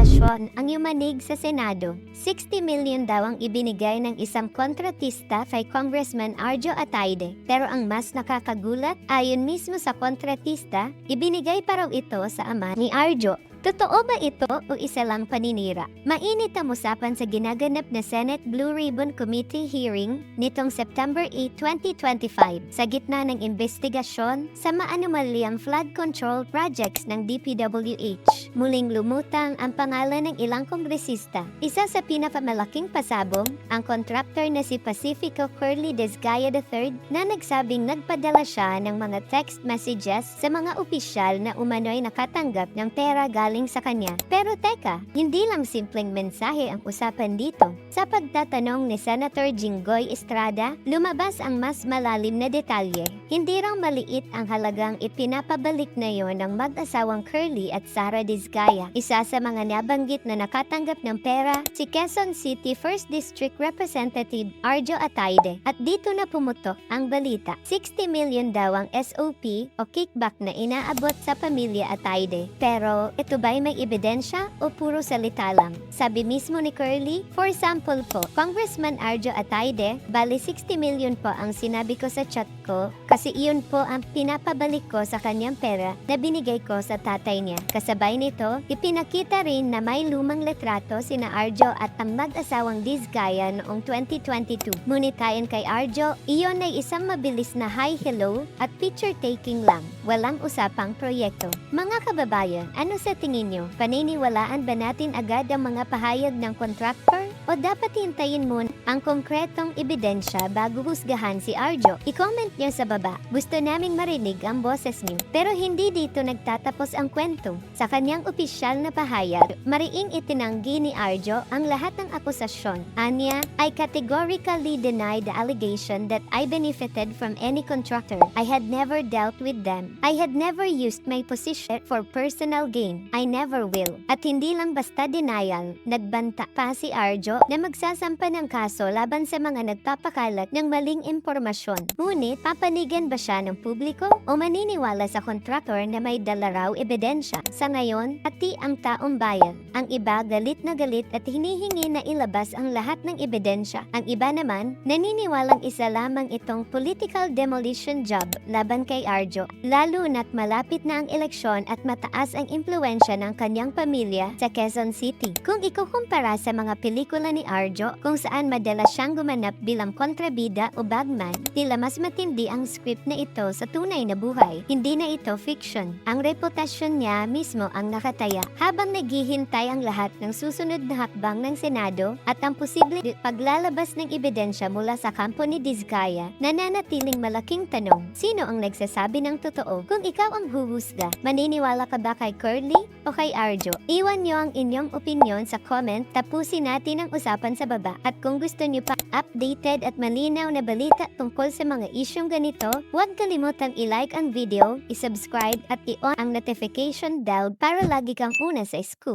imbestigasyon ang yumanig sa Senado. 60 million daw ang ibinigay ng isang kontratista kay Congressman Arjo Ataide. Pero ang mas nakakagulat, ayon mismo sa kontratista, ibinigay pa raw ito sa ama ni Arjo. Totoo ba ito o isa lang paninira? Mainit ang usapan sa ginaganap na Senate Blue Ribbon Committee hearing nitong September 8, 2025 sa gitna ng investigasyon sa maanumalyang flood control projects ng DPWH. Muling lumutang ang pangalan ng ilang kongresista. Isa sa pinakamalaking pasabong, ang contractor na si Pacifico Curly Desgaya III na nagsabing nagpadala siya ng mga text messages sa mga opisyal na umano'y nakatanggap ng pera galing sa kanya. Pero teka, hindi lang simpleng mensahe ang usapan dito. Sa pagtatanong ni Senator Jinggoy Estrada, lumabas ang mas malalim na detalye. Hindi raw maliit ang halagang ipinapabalik na yon ng mag-asawang Curly at Sara Desgaya. Isa sa mga nabanggit na nakatanggap ng pera, si Quezon City 1st District Representative Arjo Ataide. At dito na pumutok ang balita. 60 million daw ang SOP o kickback na inaabot sa pamilya Ataide. Pero ito ba'y may ebidensya o puro salita lang? Sabi mismo ni Curly, for sample po, Congressman Arjo Ataide, bali 60 million po ang sinabi ko sa chat ko kasi iyon po ang pinapabalik ko sa kanyang pera na binigay ko sa tatay niya. Kasabay nito, ipinakita rin na may lumang litrato sina Arjo at ang mag-asawang Desgaya noong 2022. Ngunit ayon kay Arjo, iyon ay isang mabilis na hi hello at picture taking lang. Walang usapang proyekto. Mga kababayan, ano sa tingin nyo? Paniniwalaan ba natin agad ang mga pahayag ng contractor? O dapat hintayin muna ang konkretong ebidensya bago husgahan si Arjo? I-comment nyo sa baba. Gusto naming marinig ang boses nyo. Pero hindi dito nagtatapos ang kwento. Sa kanyang opisyal na pahayag, mariing itinanggi ni Arjo ang lahat ng akusasyon. Anya, I categorically denied the allegation that I benefited from any contractor. I had never dealt with them. I had never used my position for personal gain. I never will. At hindi lang basta denial, nagbanta pa si Arjo na magsasampa ng kaso laban sa mga nagpapakalat ng maling impormasyon. Ngunit, papanigan ba siya ng publiko o maniniwala sa kontraktor na may dala raw ebidensya? Sa ngayon, pati ang taong bayan. Ang iba galit na galit at hinihingi na ilabas ang lahat ng ebidensya. Ang iba naman, naniniwalang isa lamang itong political demolition job laban kay Arjo. Lalo na't malapit na ang eleksyon at mataas ang impluensya ng kanyang pamilya sa Quezon City. Kung ikukumpara sa mga pelikula ni Arjo kung saan madalas siyang gumanap bilang kontrabida o bagman, tila mas matindi ang script na ito sa tunay na buhay. Hindi na ito fiction. Ang reputasyon niya mismo ang nakataya. Habang naghihintay ang lahat ng susunod na hakbang ng Senado at ang posible paglalabas ng ebidensya mula sa kampo ni Desgaya, nananatiling malaking tanong, sino ang nagsasabi ng totoo? Kung ikaw ang huhusga, maniniwala ka ba kay Curly o kay Arjo? Iwan niyo ang inyong opinion sa comment. Tapusin natin ang usapan sa baba. At kung gusto niyo pa updated at malinaw na balita tungkol sa mga isyong ganito, huwag kalimutang i-like ang video, i-subscribe at i-on ang notification bell para lagi kang una sa scoop.